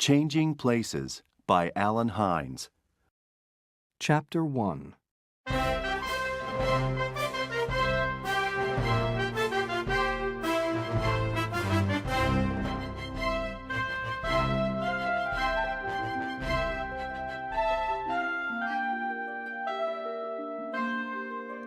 Changing Places by Alan Hines. Chapter 1.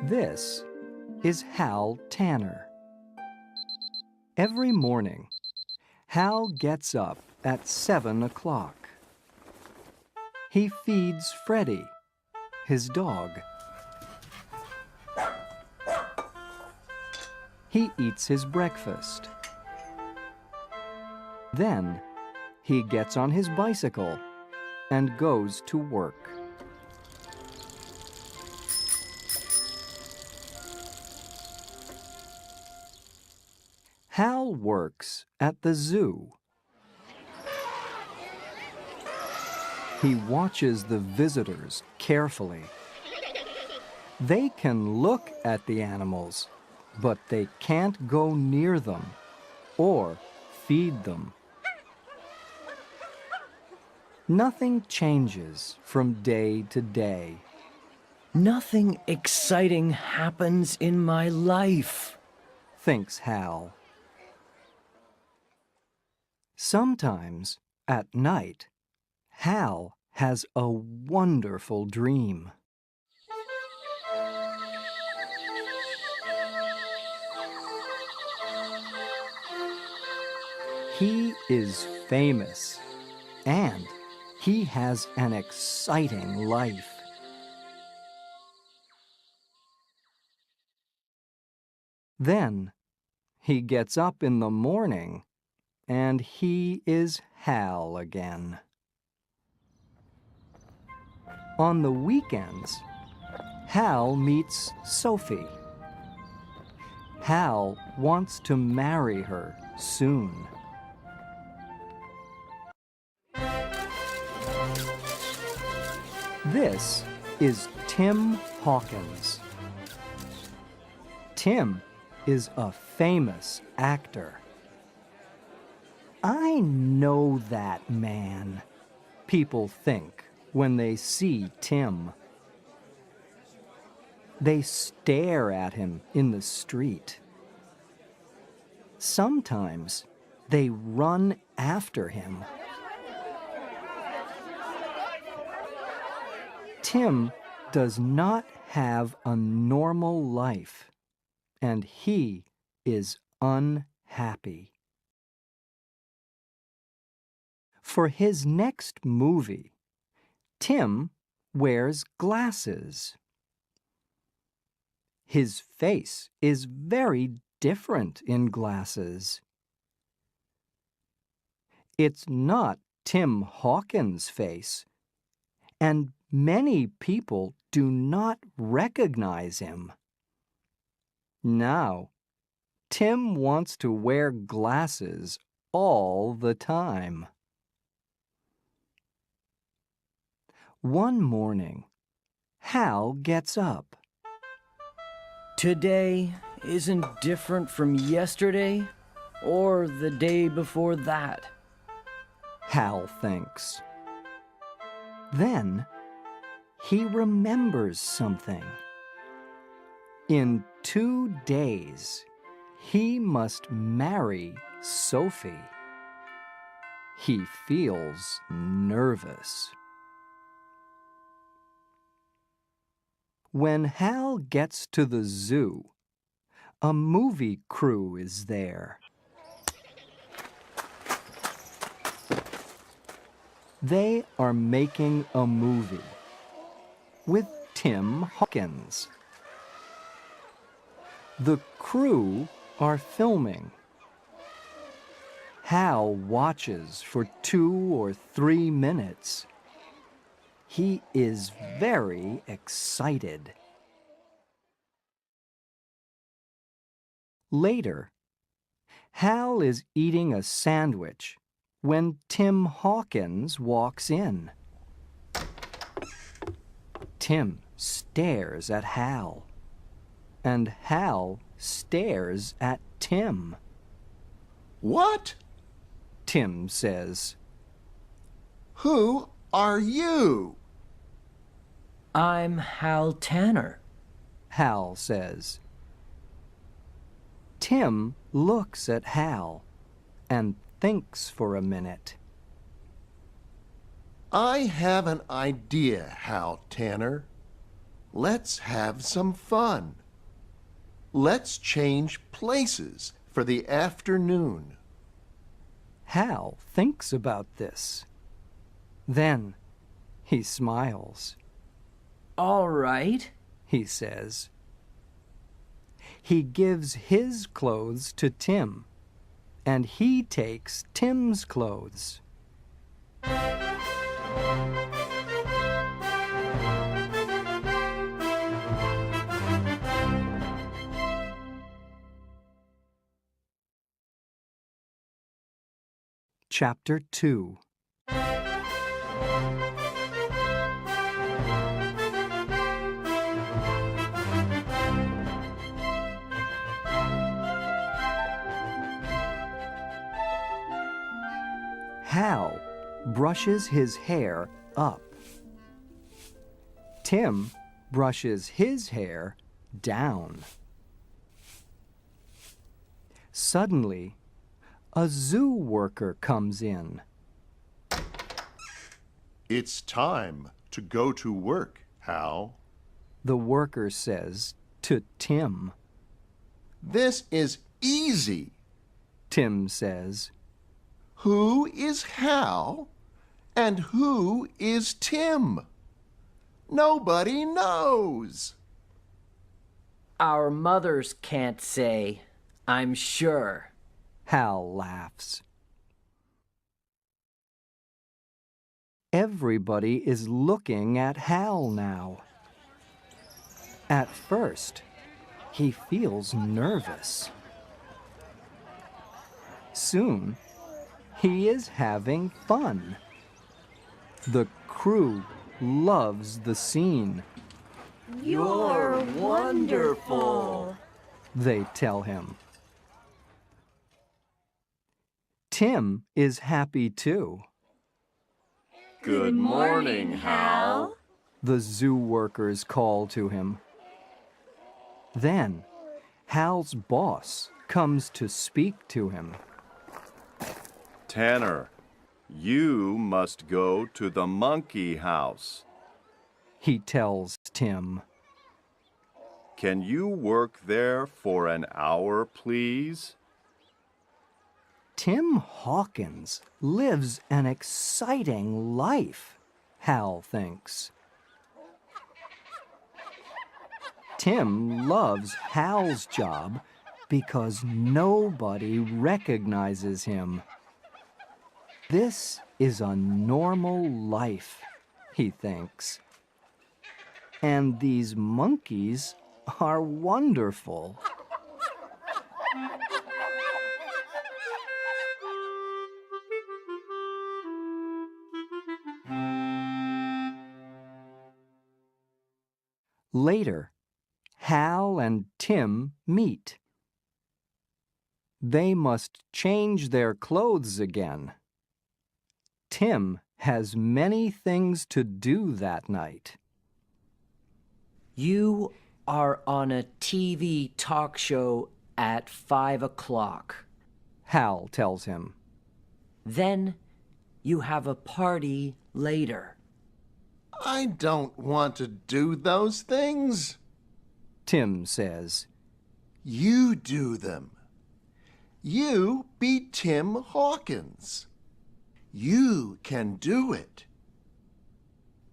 This is Hal Tanner. Every morning, Hal gets up at 7 o'clock. He feeds Freddie, his dog. He eats his breakfast. Then, he gets on his bicycle and goes to work. Hal works at the zoo. He watches the visitors carefully. They can look at the animals, but they can't go near them or feed them. Nothing changes from day to day. Nothing exciting happens in my life, thinks Hal. Sometimes, at night, Hal has a wonderful dream. He is famous, and he has an exciting life. Then, he gets up in the morning, and he is Hal again. On the weekends, Hal meets Sophie. Hal wants to marry her soon. This is Tim Hawkins. Tim is a famous actor. I know that man, people think when they see Tim. They stare at him in the street. Sometimes they run after him. Tim does not have a normal life, and he is unhappy. For his next movie, Tim wears glasses. His face is very different in glasses. It's not Tim Hawkins' face, and many people do not recognize him. Now, Tim wants to wear glasses all the time. One morning, Hal gets up. Today isn't different from yesterday or the day before that, Hal thinks. Then, he remembers something. In 2 days, he must marry Sophie. He feels nervous. When Hal gets to the zoo, a movie crew is there. They are making a movie with Tim Hawkins. The crew are filming. Hal watches for 2 or 3 minutes. He is very excited. Later, Hal is eating a sandwich when Tim Hawkins walks in. Tim stares at Hal, and Hal stares at Tim. What? Tim says. Who are you? I'm Hal Tanner. Hal says. Tim looks at Hal and thinks for a minute. I have an idea, Hal Tanner. Let's have some fun. Let's change places for the afternoon. Hal thinks about this. Then he smiles. All right. He says. He gives his clothes to Tim, and he takes Tim's clothes. Chapter 2. Hal brushes his hair up. Tim brushes his hair down. Suddenly, a zoo worker comes in. It's time to go to work, Hal. The worker says to Tim. This is easy. Tim says. Who is Hal and who is Tim? Nobody knows. Our mothers can't say, I'm sure. Hal laughs. Everybody is looking at Hal now. At first, he feels nervous. Soon, he is having fun. The crew loves the scene. You're wonderful, they tell him. Tim is happy too. Good morning, Hal. The zoo workers call to him. Then, Hal's boss comes to speak to him. Tanner, you must go to the monkey house. He tells Tim. Can you work there for an hour, please? Tim Hawkins lives an exciting life, Hal thinks. Tim loves Hal's job because nobody recognizes him. This is a normal life, he thinks. And these monkeys are wonderful. Later, Hal and Tim meet. They must change their clothes again. Tim has many things to do that night. You are on a TV talk show at 5 o'clock. Hal tells him. Then you have a party later. I don't want to do those things. Tim says. You do them. You be Tim Hawkins. You can do it.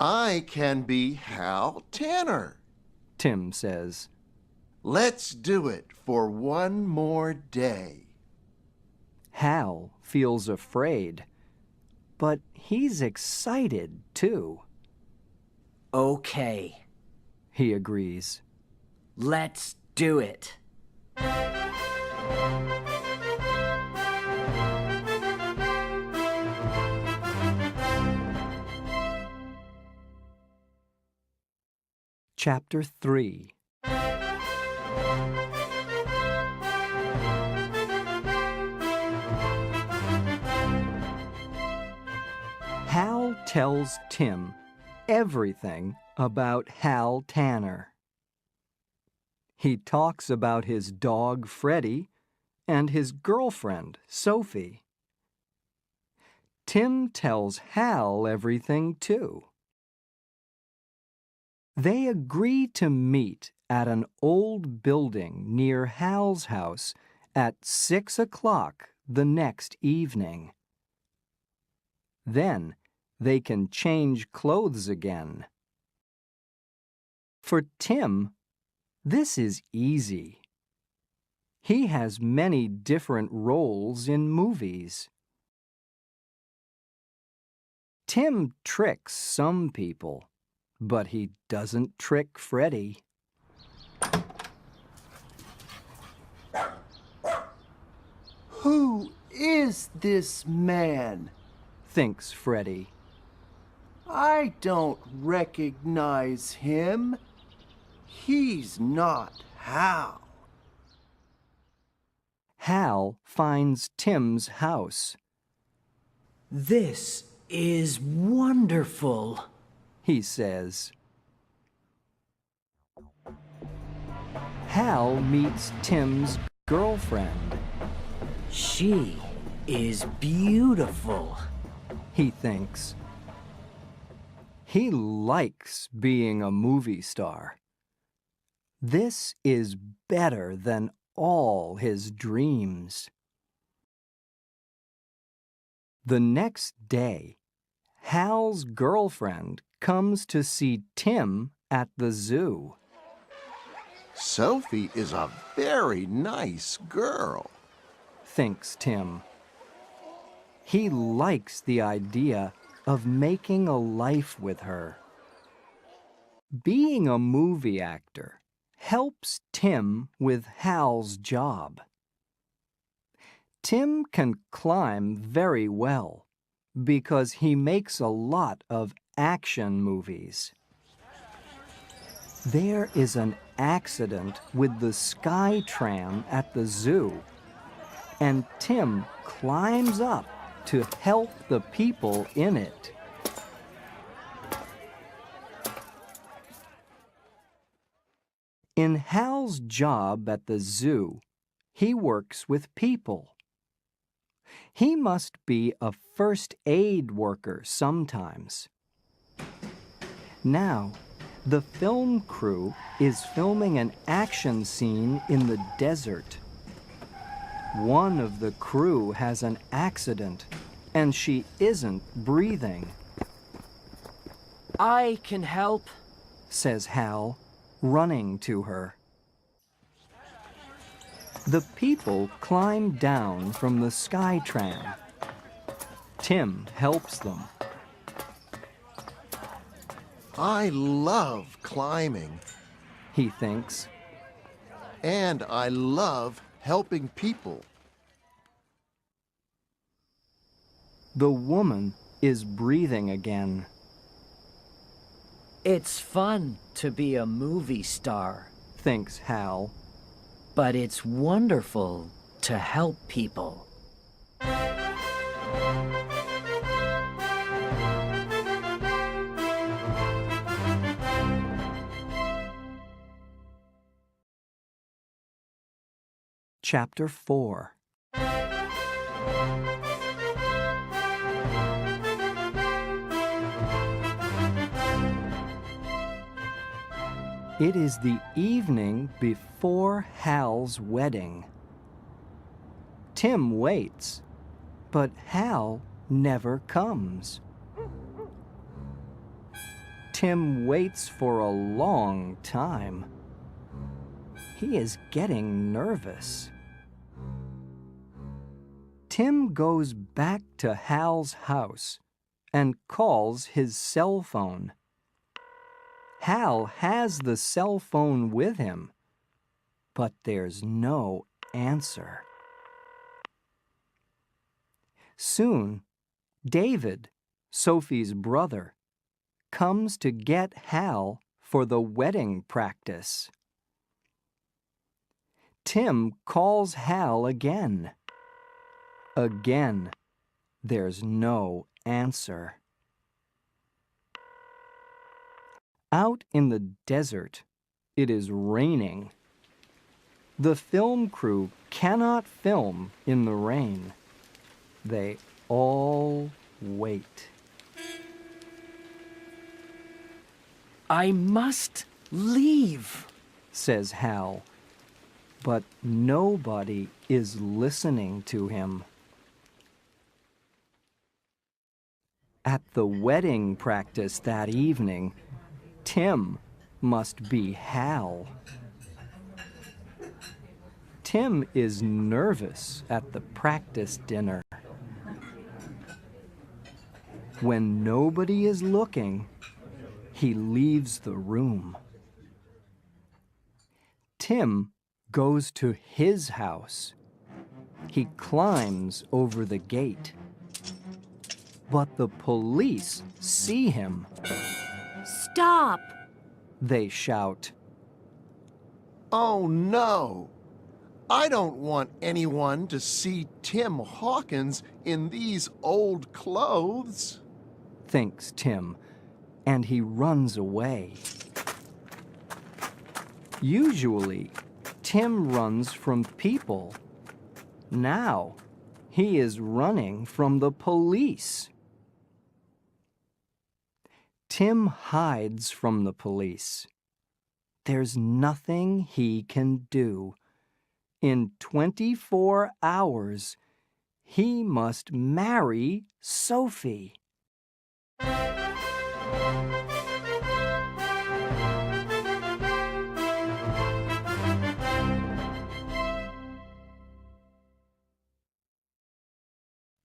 I can be Hal Tanner. Tim says. Let's do it for one more day. Hal feels afraid, but he's excited too. Okay, He agrees. let's do it. Chapter 3. Hal tells Tim everything about Hal Tanner. He talks about his dog Freddie and his girlfriend Sophie. Tim tells Hal everything too. They agree to meet at an old building near Hal's house at 6 o'clock the next evening. Then they can change clothes again. For Tim, this is easy. He has many different roles in movies. Tim tricks some people, but he doesn't trick Freddie. Who is this man? Thinks Freddie. I don't recognize him. He's not Hal. Hal finds Tim's house. This is wonderful, He says. Hal meets Tim's girlfriend. She is beautiful. He thinks. He likes being a movie star. This is better than all his dreams. The next day, Hal's girlfriend comes to see Tim at the zoo. Sophie is a very nice girl. Thinks Tim. He likes the idea of making a life with her. Being a movie actor helps Tim with Hal's job. Tim can climb very well because he makes a lot of action movies. There is an accident with the Sky Tram at the zoo, and Tim climbs up to help the people in it. In Hal's job at the zoo, he works with people. He must be a first aid worker sometimes. Now, the film crew is filming an action scene in the desert. One of the crew has an accident, and she isn't breathing, I can help. says Hal, running to her. The people climb down from the Sky Tram. Tim helps them. I love climbing, He thinks. and I love helping people. The woman is breathing again. It's fun to be a movie star, Thinks Hal. but it's wonderful to help people. Chapter 4. It is the evening before Hal's wedding. Tim waits, but Hal never comes. Tim waits for a long time. He is getting nervous. Tim goes back to Hal's house and calls his cell phone. Hal has the cell phone with him, but there's no answer. Soon, David, Sophie's brother, comes to get Hal for the wedding practice. Tim calls Hal again. Again, there's no answer. Out in the desert, it is raining. The film crew cannot film in the rain. They all wait. I must leave, says Hal, but nobody is listening to him. At the wedding practice that evening, Tim must be Hal. Tim is nervous at the practice dinner. When nobody is looking, he leaves the room. Tim goes to his house. He climbs over the gate. But the police see him. Stop! They shout. Oh no! I don't want anyone to see Tim Hawkins in these old clothes, Thinks Tim, and he runs away. Usually, Tim runs from people. Now, he is running from the police. Tim hides from the police. There's nothing he can do. In 24 hours, he must marry Sophie.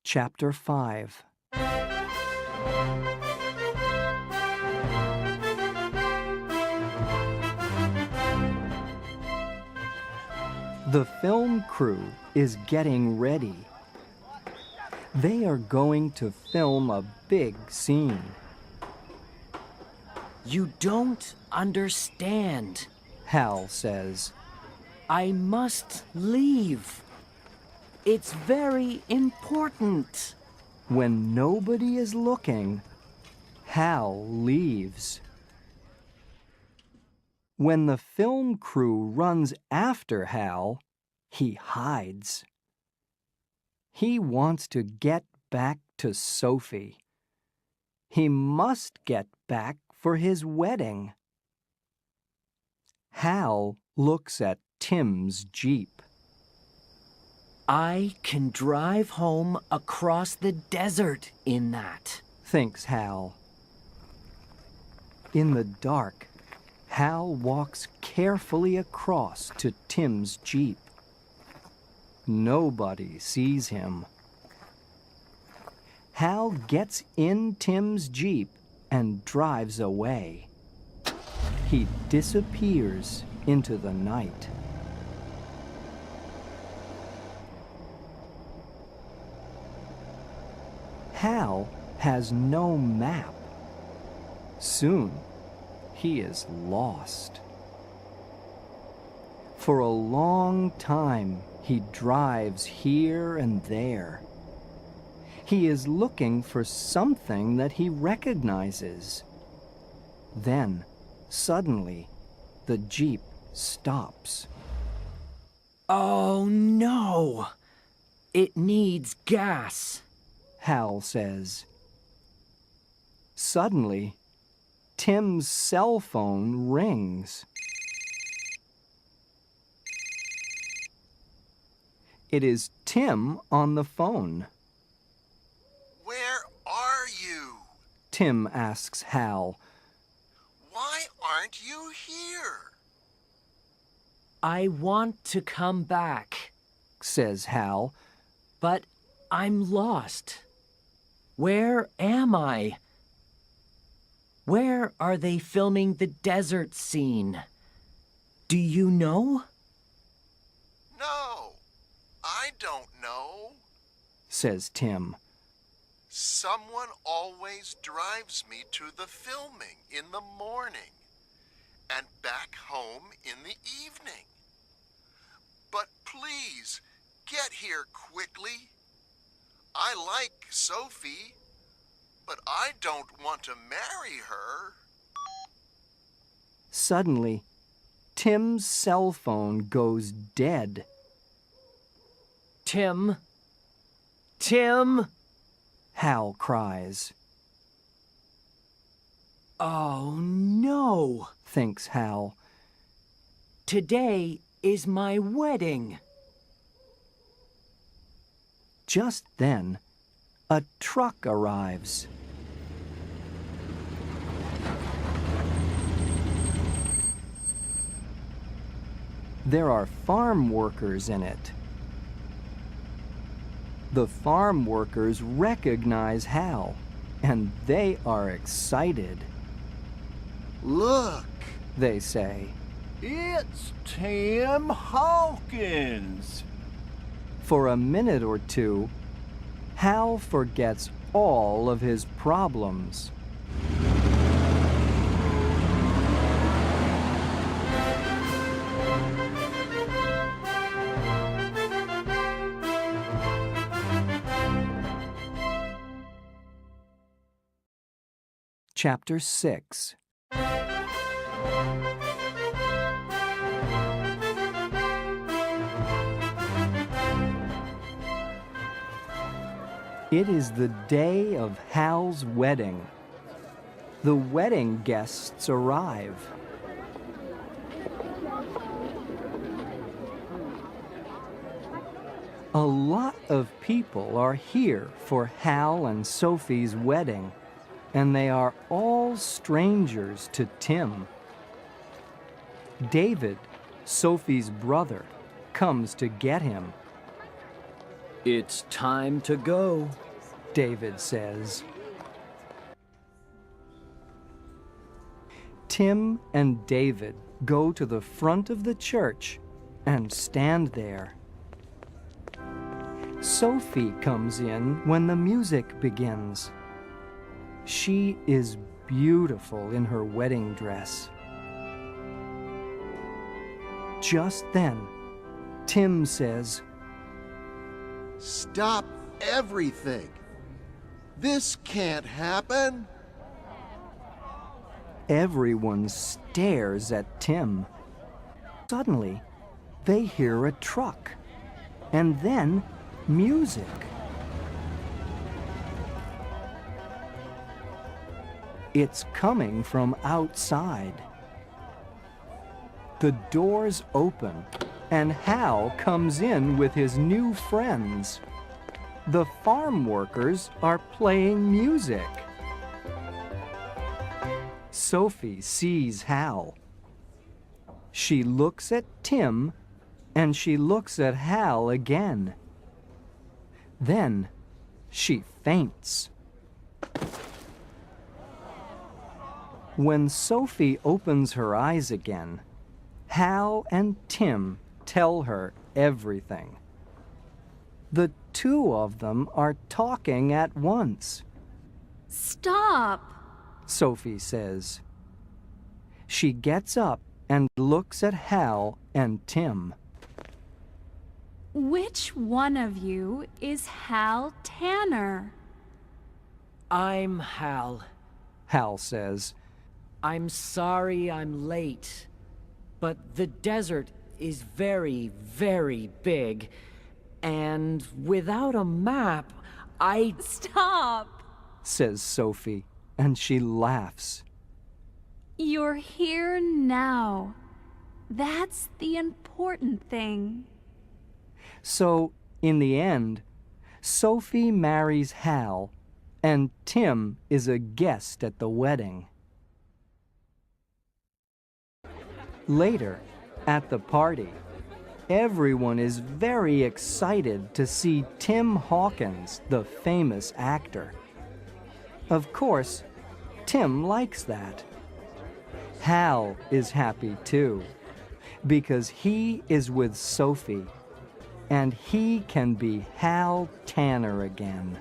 Chapter 5. The film crew is getting ready. They are going to film a big scene. You don't understand. Hal says. I must leave. It's very important. When nobody is looking, Hal leaves. When the film crew runs after Hal, he hides. He wants to get back to Sophie. He must get back for his wedding. Hal looks at Tim's Jeep. I can drive home across the desert in that, Thinks Hal. In the dark, Hal walks carefully across to Tim's Jeep. Nobody sees him. Hal gets in Tim's Jeep and drives away. He disappears into the night. Hal has no map. Soon, he is lost. For a long time, he drives here and there. He is looking for something that he recognizes. Then, suddenly, the Jeep stops. Oh no! It needs gas. Hal says. Suddenly, Tim's cell phone rings. It is Tim on the phone. Where are you? Tim asks Hal. Why aren't you here? I want to come back, Says Hal. but I'm lost. Where am I? Where are they filming the desert scene? Do you know? No, I don't know. Says Tim. Someone always drives me to the filming in the morning and back home in the evening. But please, get here quickly. I like Sophie, but I don't want to marry her. Suddenly, Tim's cell phone goes dead. Tim? Tim? Hal cries. Oh no! Thinks Hal. Today is my wedding. Just then, a truck arrives. There are farm workers in it. The farm workers recognize Hal, and they are excited. Look! They say. It's Tim Hawkins. For a minute or two, Hal forgets all of his problems. Chapter 6. It is the day of Hal's wedding. The wedding guests arrive. A lot of people are here for Hal and Sophie's wedding, and they are all strangers to Tim. David, Sophie's brother, comes to get him. It's time to go. David says. Tim and David go to the front of the church and stand there. Sophie comes in when the music begins. She is beautiful in her wedding dress. Just then, Tim says, Stop everything! This can't happen! Everyone stares at Tim. Suddenly, they hear a truck, and then music. It's coming from outside. The doors open, and Hal comes in with his new friends. The farm workers are playing music. Sophie sees Hal. She looks at Tim, and she looks at Hal again. Then she faints. When Sophie opens her eyes again, Hal and Tim tell her everything. The two of them are talking at once. Stop! Sophie says. She gets up and looks at Hal and Tim. Which one of you is Hal Tanner? I'm Hal. Hal says. I'm sorry I'm late, but the desert is very, very big, and without a map, Stop! says Sophie, and she laughs. You're here now. That's the important thing. So, in the end, Sophie marries Hal, and Tim is a guest at the wedding. Later, at the party, everyone is very excited to see Tim Hawkins, the famous actor. Of course, Tim likes that. Hal is happy too, because he is with Sophie, and he can be Hal Tanner again.